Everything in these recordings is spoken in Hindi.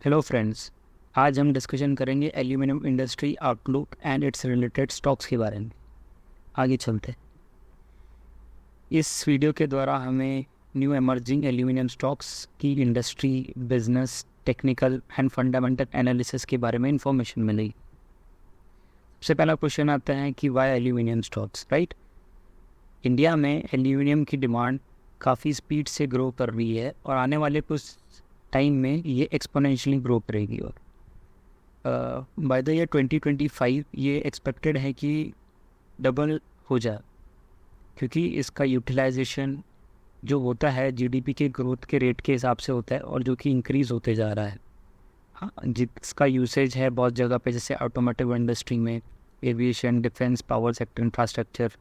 Hello friends. आज हम डिस्कशन करेंगे aluminium industry outlook and it's related stocks के बारे में। आगे चलते हैं। इस वीडियो के द्वारा हमें न्यू एमर्जिंग एल्यूमिनियम स्टॉक्स की industry, business, technical and fundamental analysis के बारे में इंफॉर्मेशन मिलेगी। सबसे पहला क्वेश्चन आता है कि why aluminium stocks, right. India में एल्यूमिनियम की डिमांड काफ़ी स्पीड से ग्रो कर रही है और आने वाले कुछ टाइम में ये एक्सपोनेंशियली ग्रो करेगी। और बाय द ईयर 2025 ये एक्सपेक्टेड है कि डबल हो जाए, क्योंकि इसका यूटिलाइजेशन जो होता है जीडीपी के ग्रोथ के रेट के हिसाब से होता है और जो कि इंक्रीज़ होते जा रहा है। हाँ, जिसका यूसेज है बहुत जगह पे, जैसे ऑटोमोटिव इंडस्ट्री में, aviation, defence, power sector, infrastructure,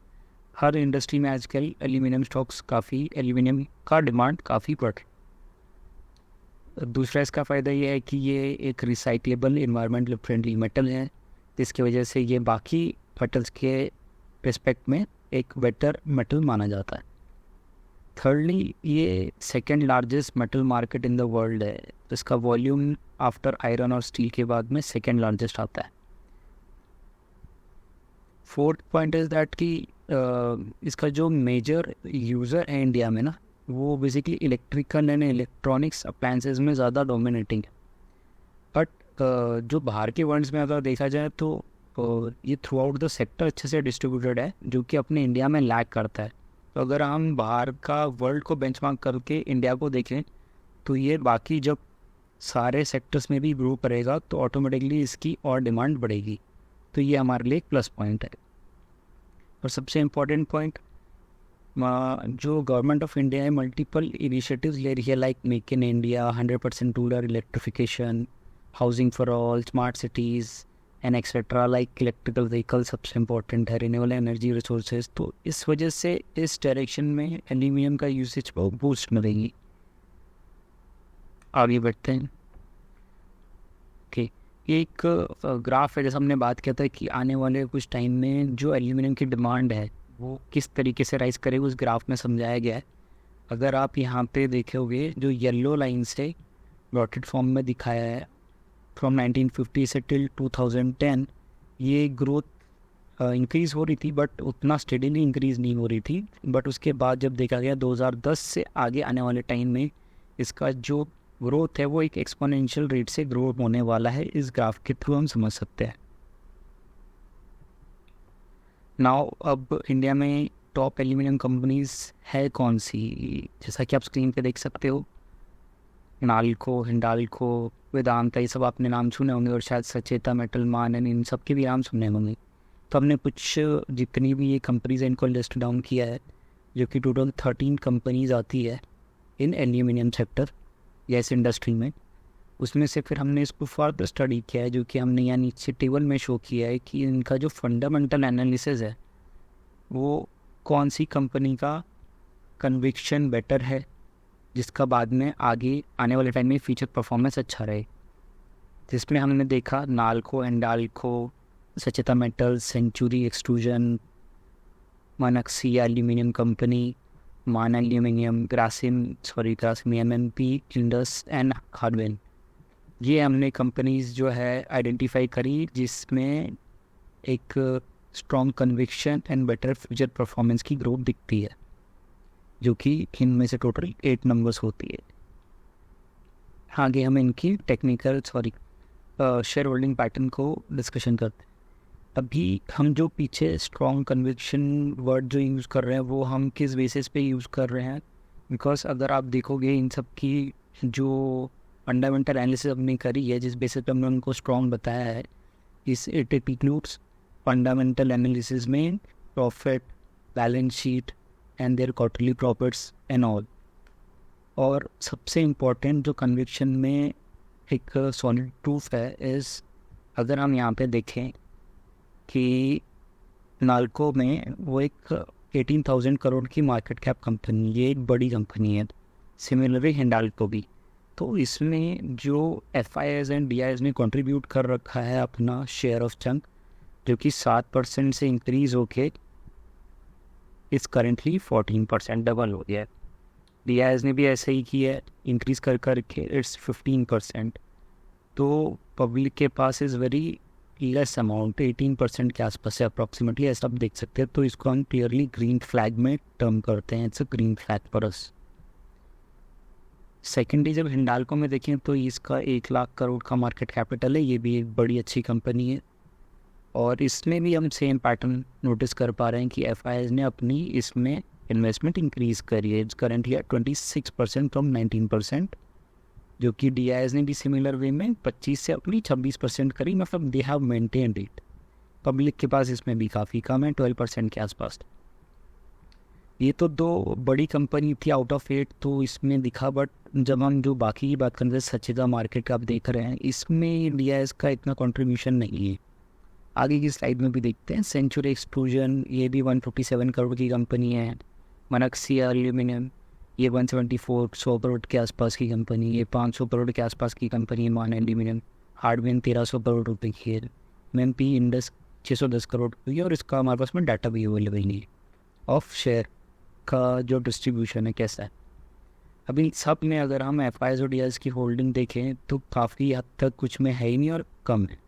हर इंडस्ट्री में आजकल एल्यूमिनियम का डिमांड काफ़ी बढ़ रहा है। दूसरा इसका फ़ायदा ये है कि ये एक रिसाइक्लेबल, इन्वायरमेंटल फ्रेंडली मेटल है, जिसकी वजह से ये बाकी मेटल्स के रिस्पेक्ट में एक बेटर मेटल माना जाता है। थर्डली, ये second largest metal market in the world है, तो इसका वॉल्यूम आफ्टर आयरन और स्टील के बाद में सेकेंड लार्जेस्ट आता है। फोर्थ पॉइंट इज़ दैट कि इसका जो मेजर यूज़र है इंडिया में ना, वो basically electrical and electronics appliances में ज़्यादा डोमिनेटिंग है। बट जो बाहर के वर्ल्ड्स में अगर देखा जाए तो ये थ्रू आउट द सेक्टर अच्छे से डिस्ट्रीब्यूटेड है, जो कि अपने इंडिया में लैग करता है। तो अगर हम बाहर का वर्ल्ड को बेंचमार्क करके इंडिया को देखें तो ये बाकी जब सारे सेक्टर्स में भी ग्रो करेगा तो ऑटोमेटिकली इसकी और डिमांड बढ़ेगी। तो ये हमारे लिए एक प्लस पॉइंट है। और सबसे इम्पोर्टेंट पॉइंट, जो गवर्नमेंट ऑफ इंडिया है मल्टीपल इनिशिएटिव्स ले रही है, like make in India, 100% rural electrification, housing for all, smart cities and etcetera, like electrical vehicle सबसे इम्पोर्टेंट है, रिन्यूएबल एनर्जी रिसोर्सेज। तो इस वजह से इस डायरेक्शन में एल्यूमिनियम का यूसेज को बूस्ट मिलेगी। आगे बढ़ते हैं। ओके, ये एक ग्राफ है, जैसे हमने बात किया था कि आने वाले कुछ टाइम में जो एल्यूमिनियम की डिमांड है वो किस तरीके से राइज करेगी, उस ग्राफ में समझाया गया है। अगर आप यहाँ पे देखोगे, जो येलो लाइन से डॉटेड फॉर्म में दिखाया है, फ्रॉम 1950 से टिल 2010 ये ग्रोथ इंक्रीज़ हो रही थी, बट उतना स्टेडीली इंक्रीज़ नहीं हो रही थी। बट उसके बाद जब देखा गया 2010 से आगे आने वाले टाइम में इसका जो ग्रोथ है वो एक एक्सपोनेंशियल रेट से ग्रो होने वाला है। इस ग्राफ के थ्रू हम समझ सकते हैं। नाउ, अब इंडिया में टॉप एल्यूमिनियम कंपनीज है कौन सी, जैसा कि आप स्क्रीन पे देख सकते हो, नाल्को, हिंडाल्को, वेदांता, ये सब आपने नाम सुने होंगे, और शायद सचेता मेटल, मान, इन सब के भी नाम सुने होंगे। तो हमने कुछ जितनी भी ये कंपनीज हैं इनको लिस्ट डाउन किया है, जो कि टोटल 13 कंपनीज आती है इन एल्यूमिनियम सेक्टर या इस इंडस्ट्री में। उसमें से फिर हमने इसको फर्दर स्टडी किया है, जो कि हमने यहाँ नीचे टेबल में शो किया है कि इनका जो फंडामेंटल एनालिसिस है वो कौन सी कंपनी का कन्विक्शन बेटर है, जिसका बाद में आगे आने वाले टाइम में फ्यूचर परफॉर्मेंस अच्छा रहे। जिसमें हमने देखा Nalco, Hindalco, Sacheta metal, Century extrusion, Manaksia aluminium company, Maan aluminium, Grasim MMP, Indus and Hardwyn. ये हमने कंपनीज जो है आइडेंटिफाई करी जिसमें एक strong conviction and better future performance की ग्रोथ दिखती है, जो कि इनमें से टोटल 8 नंबर्स होती है। आगे हम इनकी टेक्निकल शेयर होल्डिंग पैटर्न को डिस्कशन करते हैं। अभी हम जो पीछे स्ट्रॉन्ग कन्विक्शन वर्ड जो यूज़ कर रहे हैं वो हम किस बेसिस पे यूज़ कर रहे हैं, बिकॉज अगर आप देखोगे इन सब की जो फंडामेंटल एनालिसिस हमने करी है, जिस बेसिस पे हमने उनको स्ट्रॉन्ग बताया है, इट इंक्लूड्स फंडामेंटल एनालिसिस में profit, balance sheet and there quarterly profits and all. और सबसे इम्पॉर्टेंट जो कन्विक्शन में एक सॉलिड प्रूफ है इस, अगर हम यहाँ पे देखें कि नाल्को में वो एक 18,000 करोड़ की मार्केट कैप कंपनी, ये एक बड़ी कंपनी है। सिमिलरली हिंडाल्को भी। तो इसमें जो FIIs एंड DIs ने कंट्रीब्यूट कर रखा है अपना शेयर ऑफ चंक, जो कि 7% से इंक्रीज़ होके इस करेंटली 14% डबल हो गया है। DIs ने भी ऐसे ही किया है, इंक्रीज़ कर करके इट्स 15%। तो पब्लिक के पास इज़ वेरी लेस अमाउंट, 18% के आसपास है अप्रॉक्सीमेटली, ऐसा आप देख सकते हैं। तो इसको हम क्लियरली ग्रीन फ्लैग में टर्म करते हैं, it's a green flag for us. Secondly जब हिंडाल्को में देखें तो इसका 1 लाख करोड़ का मार्केट कैपिटल है, ये भी एक बड़ी अच्छी कंपनी है। और इसमें भी हम सेम पैटर्न नोटिस कर पा रहे हैं कि एफ ने अपनी इसमें इन्वेस्टमेंट इंक्रीज़ करी है। इट्स करेंटली 26% फ्रॉम 19%, जो कि डी ने भी सिमिलर वे में 25 से अपनी 26% करी, मतलब they have maintained it. Public के पास इसमें भी काफ़ी कम है, 12% के आसपास। ये तो 2 बड़ी कंपनी थी आउट ऑफ 8 तो इसमें दिखा, बट जब हम जो बाकी की बात करते हैं सचेता मार्केट का आप देख रहे हैं, इसमें डी का इतना कंट्रीब्यूशन नहीं है। आगे की स्लाइड में भी देखते हैं। सेंचुरी एक्सट्रूजन, ये भी 157 करोड़ की कंपनी है। मनक्सिया एल्यूमिनियम, ये 174 करोड़ के आसपास की कंपनी, ये 500 करोड़ के आसपास की कंपनी है। मान एल्यूमिनियम हार्डवेयर 1300 करोड़ रुपये की है। एमपी इंडस 610 करोड़ की है, और इसका हमारे पास में डाटा भी अवेलेबल नहीं है ऑफ शेयर का जो डिस्ट्रीब्यूशन है कैसा है। अभी सब में अगर हम एफ और डी की होल्डिंग देखें तो काफ़ी हद तक कुछ में है ही नहीं और कम है।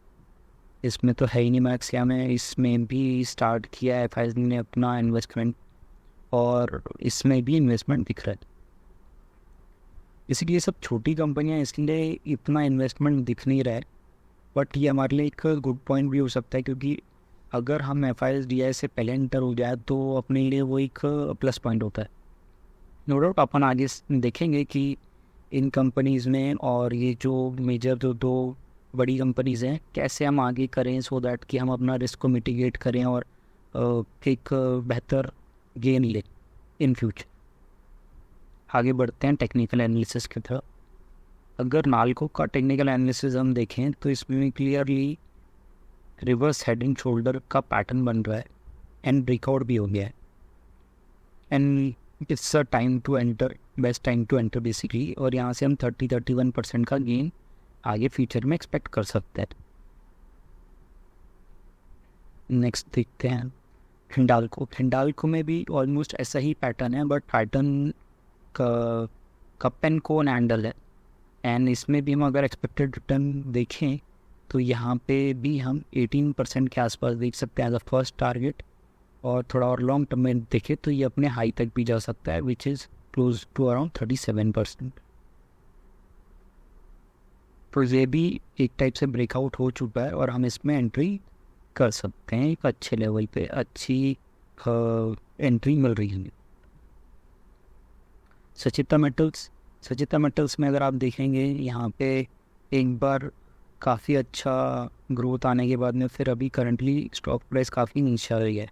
इसमें तो है ही नहीं। मैक्सिया में इसमें भी स्टार्ट किया एफ ने अपना इन्वेस्टमेंट, और इसमें भी इन्वेस्टमेंट दिख रहा है। इसीलिए सब छोटी कंपनियां, इसलिए इतना इन्वेस्टमेंट दिख नहीं रहा है। बट ये हमारे लिए एक गुड पॉइंट भी हो सकता है, क्योंकि अगर हम एफ से पहले एंटर हो जाए तो अपने लिए वो एक प्लस पॉइंट होता है। नो डाउट अपन आगे देखेंगे कि इन कंपनीज़ में और ये जो मेजर जो 2 बड़ी कंपनीज़ हैं कैसे हम आगे करें, सो दैट कि हम अपना रिस्क को मिटिगेट करें और एक बेहतर गेन लें इन फ्यूचर। आगे बढ़ते हैं टेक्निकल एनालिसिस की तरफ। अगर नाल्को का टेक्निकल एनालिसिस हम देखें तो इसमें clearly reverse head and shoulder का पैटर्न बन रहा है, एंड ब्रेकआउट भी हो गया है, and it's a time to enter, best time to enter basically. और यहाँ से हम 30-31% का गेन आगे फ्यूचर में एक्सपेक्ट कर सकते हैं। नेक्स्ट देखते हैं हिंडाल्को में भी ऑलमोस्ट ऐसा ही पैटर्न है, बट पैटर्न का कप एंड कोन हैंडल है। एंड इसमें भी हम अगर एक्सपेक्टेड रिटर्न देखें तो यहाँ पे भी हम 18% के आसपास देख सकते हैं एज अ फर्स्ट टारगेट, और थोड़ा और लॉन्ग टर्म में देखें तो ये अपने हाई तक भी जा सकता है, which is close to around 37%। तो ये भी एक टाइप से ब्रेकआउट हो चुका है और हम इसमें एंट्री कर सकते हैं। एक अच्छे लेवल पे अच्छी एंट्री मिल रही है। सचिता मेटल्स में अगर आप देखेंगे यहाँ पे एक बार काफ़ी अच्छा ग्रोथ आने के बाद में फिर अभी करंटली स्टॉक प्राइस काफ़ी नीचे आ रही है,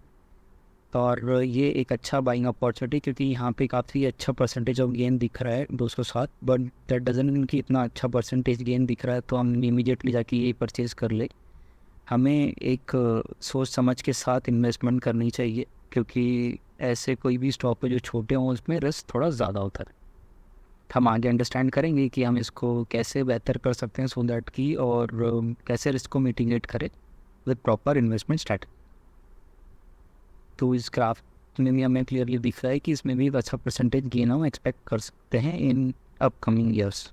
और ये एक अच्छा बाइंग अपॉर्चुनिटी, क्योंकि यहाँ पे काफ़ी अच्छा परसेंटेज ऑफ गेन दिख रहा है 207, बट दैट डजंट मीन कि इतना अच्छा परसेंटेज गेन दिख रहा है तो हम इमीडिएटली जाके ये परचेज़ कर ले। हमें एक सोच समझ के साथ इन्वेस्टमेंट करनी चाहिए, क्योंकि ऐसे कोई भी स्टॉक पे जो छोटे हों उसमें रिस्क थोड़ा ज़्यादा होता है। हम आगे अंडरस्टैंड करेंगे कि हम इसको कैसे बेहतर कर सकते हैं सो दैट की, और कैसे रिस्क को मिटिगेट करें विद प्रॉपर इन्वेस्टमेंट स्ट्रैटेजी। तो इस ग्राफ में भी हमें क्लियरली दिख रहा है कि इसमें भी एक अच्छा परसेंटेज गेन हम एक्सपेक्ट कर सकते हैं इन अपकमिंग ईयर्स।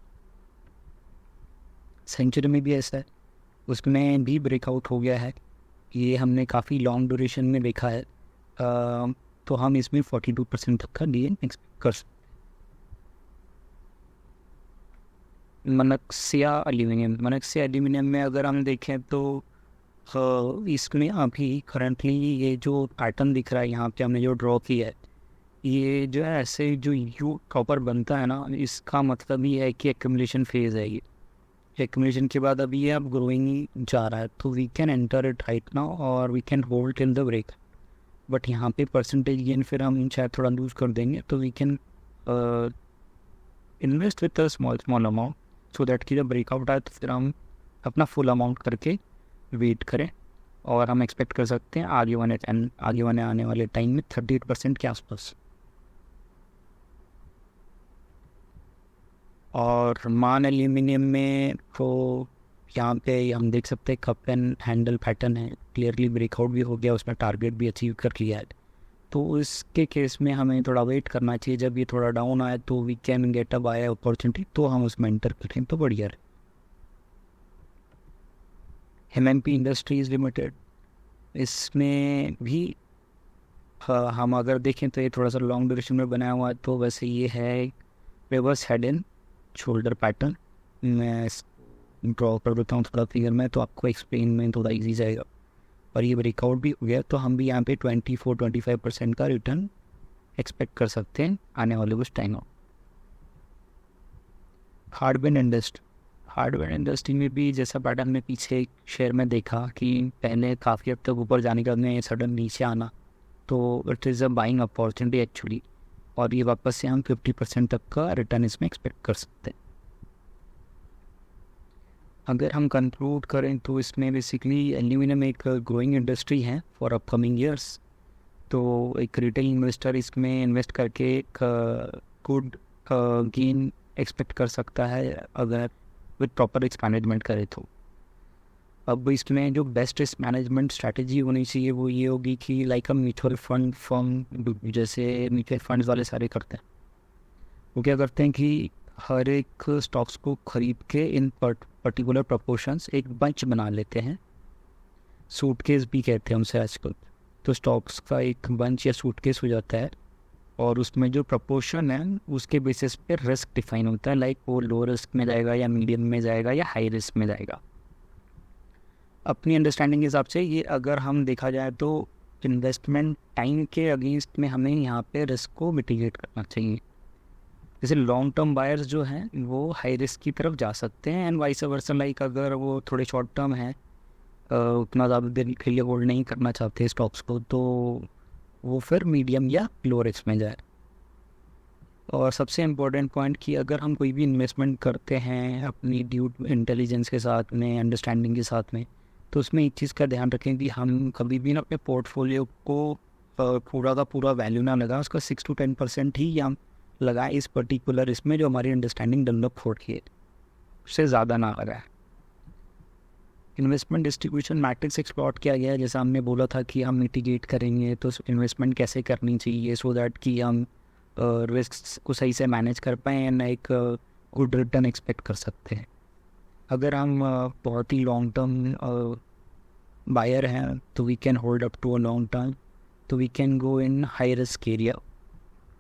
सेंचुरी में भी ऐसा है, उसमें भी ब्रेकआउट हो गया है। ये हमने काफ़ी लॉन्ग ड्यूरेशन में देखा है, तो हम इसमें 42% तक का गेन एक्सपेक्ट कर सकते हैं। मनक्सिया एल्यूमिनियम में अगर हम देखें तो इसमें अभी करंटली ये जो पैटर्न दिख रहा है यहाँ पे हमने जो ड्रॉ किया है, ये जो है ऐसे जो यू कॉपर बनता है ना, इसका मतलब ये है कि एक्यूमुलेशन फेज़ है। ये एक्यूमुलेशन के बाद अभी ये अब ग्रोइंग जा रहा है, तो we can enter it right now और we can hold till the break. But यहाँ पे परसेंटेज गेन फिर हम शायद थोड़ा लूज कर देंगे, तो we can invest with a small amount, so that कि जब ब्रेकआउट आए तो फिर हम अपना फुल अमाउंट करके वेट करें, और हम एक्सपेक्ट कर सकते हैं आगे आने वाले टाइम में 38% के आसपास। और मान एल्यूमिनियम में तो यहाँ पे हम देख सकते हैं कप एंड हैंडल पैटर्न है, क्लियरली ब्रेकआउट भी हो गया, उसमें टारगेट भी अचीव कर लिया है। तो इसके केस में हमें थोड़ा वेट करना चाहिए, जब ये थोड़ा डाउन आए तो we can get a buy opportunity, तो हम उसमें एंटर करें तो बढ़िया है। एमएमपी इंडस्ट्रीज़ लिमिटेड, इसमें भी हम अगर देखें तो ये थोड़ा सा लॉन्ग ड्यूरेशन में बनाया हुआ है। तो वैसे ये है reverse head and shoulder pattern. मैं ड्रॉ कर देता हूँ थोड़ा फिगर में, तो आपको एक्सप्लेन में थोड़ा इजी जाएगा। और ये ब्रेकआउट भी हो गया, तो हम भी यहाँ पे 24-25% का रिटर्न एक्सपेक्ट कर सकते हैं आने वाले कुछ टाइम में। हार्डवेयर इंडस्ट्री में भी जैसा पैटर्न में पीछे शेयर में देखा कि पहले काफ़ी हद तक ऊपर जाने के बाद में सडन नीचे आना, तो it is a buying opportunity actually. और ये वापस से हम 50% तक का रिटर्न इसमें एक्सपेक्ट कर सकते हैं। अगर हम कंक्लूड करें तो इसमें बेसिकली एल्यूमिनियम एक ग्रोइंग इंडस्ट्री है फॉर अपकमिंग ईयर्स। तो एक रिटेल इन्वेस्टर इसमें इन्वेस्ट करके एक गुड गेन एक्सपेक्ट कर सकता है अगर विद प्रॉपर रिस्क मैनेजमेंट करे तो। अब इसमें जो बेस्ट रिस्क मैनेजमेंट स्ट्रैटेजी होनी चाहिए वो ये होगी कि like a mutual fund firm, जैसे म्यूचुअल फंड्स वाले सारे करते हैं। वो क्या करते हैं कि हर एक स्टॉक्स को खरीद के इन पर्टिकुलर प्रपोर्शंस एक बंच बना लेते हैं। सूटकेस भी कहते हैं उनसे आजकल। तो स्टॉक्स का एक बंच या सूटकेस हो जाता है, और उसमें जो प्रपोर्शन है उसके बेसिस पे रिस्क डिफाइन होता है, लाइक वो लो रिस्क में जाएगा या मीडियम में जाएगा या हाई रिस्क में जाएगा। अपनी अंडरस्टैंडिंग के हिसाब से ये अगर हम देखा जाए तो इन्वेस्टमेंट टाइम के अगेंस्ट में हमें यहाँ पे रिस्क को मिटिगेट करना चाहिए। जैसे लॉन्ग टर्म बायर्स जो हैं वो हाई रिस्क की तरफ जा सकते हैं, एंड वाइस वर्सा, लाइक अगर वो थोड़े शॉर्ट टर्म हैं, उतना ज़्यादा देर के लिए होल्ड नहीं करना चाहते स्टॉक्स को, तो वो फिर मीडियम या लो रिस्क में जाए। और सबसे इम्पोर्टेंट पॉइंट कि अगर हम कोई भी इन्वेस्टमेंट करते हैं अपनी ड्यू इंटेलिजेंस के साथ में, अंडरस्टैंडिंग के साथ में, तो उसमें एक चीज़ का ध्यान रखें कि हम कभी भी ना अपने पोर्टफोलियो को पूरा का पूरा वैल्यू ना लगाएं, उसका 6-10% ही हम लगाएं इस पर्टिकुलर इसमें जो हमारी अंडरस्टैंडिंग डेवलप हो रही है, उससे ज़्यादा ना लगाएं। इन्वेस्टमेंट डिस्ट्रीब्यूशन मैट्रिक्स एक्सप्लॉर किया गया है। जैसा हमने बोला था कि हम मिटिगेट करेंगे तो इन्वेस्टमेंट कैसे करनी चाहिए सो दैट कि हम रिस्क को सही से मैनेज कर पाएँ एंड एक गुड रिटर्न एक्सपेक्ट कर सकते हैं। अगर हम बहुत ही लॉन्ग टर्म बायर हैं तो we can hold up to a long term, तो we can go in high risk area,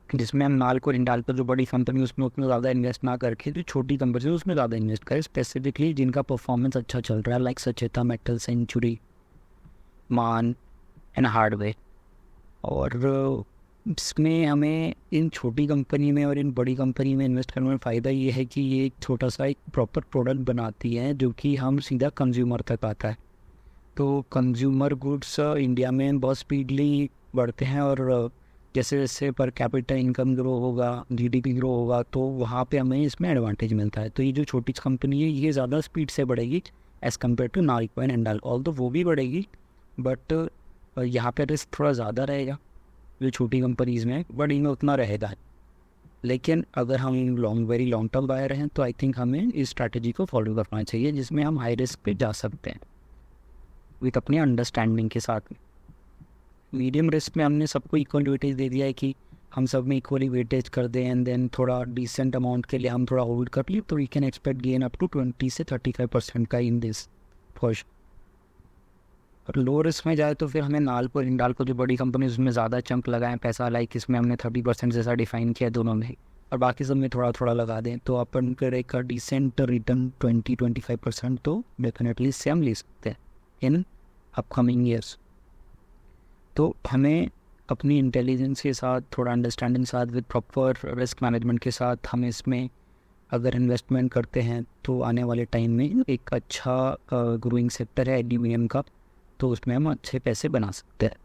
जिसमें हम नाल्को हिंडाल्को जो बड़ी कंपनी उसमें उतना ज़्यादा इन्वेस्ट ना करके जो छोटी कंपनी है उसमें ज़्यादा इन्वेस्ट करें, स्पेसिफिकली जिनका परफॉर्मेंस अच्छा चल रहा है, लाइक सचेता मेटल, सेंचुरी, मान एंड हार्डवेयर। और इसमें हमें इन छोटी कंपनी में और इन बड़ी कंपनी में इन्वेस्ट करने में फ़ायदा ये है कि ये एक छोटा सा एक प्रॉपर प्रोडक्ट बनाती है जो कि हम सीधा कंज्यूमर तक आता है। तो कंज्यूमर गुड्स इंडिया में बहुत स्पीडली बढ़ते हैं, और जैसे जैसे पर कैपिटल इनकम ग्रो होगा, जीडीपी ग्रो होगा, तो वहाँ पे हमें इसमें एडवांटेज मिलता है। तो ये जो छोटी कंपनी है ये ज़्यादा स्पीड से बढ़ेगी as compare to Nalco and Hindalco. Although वो भी बढ़ेगी बट यहाँ पे रिस्क थोड़ा ज़्यादा रहेगा जो छोटी कंपनीज़ में, बट इनमें उतना रहेगा। लेकिन अगर हम वेरी लॉन्ग टर्म बायर हैं तो आई थिंक हमें इस स्ट्रैटेजी को फॉलो करना चाहिए जिसमें हम हाई रिस्क पे जा सकते हैं विथ अपनी अंडरस्टैंडिंग के साथ में। मीडियम रिस्क में हमने सबको इक्वल वेटेज दे दिया है कि हम सब में इक्वली वेटेज कर दें, एंड देन थोड़ा डिसेंट अमाउंट के लिए हम थोड़ा होल्ड कर लिए, तो we can expect gain up to 20 से 35% का इन दिस फॉर। और लो रिस्क में जाए तो फिर हमें नाल्को हिंडाल्को जो बड़ी कंपनी उसमें ज़्यादा चंक लगाएं पैसा, लाइक इसमें हमने 30% जैसा डिफाइन किया दोनों में, और बाकी सब में थोड़ा थोड़ा लगा दें, तो अपन कर एक डिसेंट रिटर्न 20-25% तो डेफिनेटली इससे हम ले सकते हैं इन अपकमिंग ईयर्स। तो हमें अपनी इंटेलिजेंस के साथ, थोड़ा अंडरस्टैंडिंग के साथ, विद प्रॉपर रिस्क मैनेजमेंट के साथ हम इसमें अगर इन्वेस्टमेंट करते हैं तो आने वाले टाइम में एक अच्छा ग्रोइंग सेक्टर है एल्यूमिनियम का, तो उसमें हम अच्छे पैसे बना सकते हैं।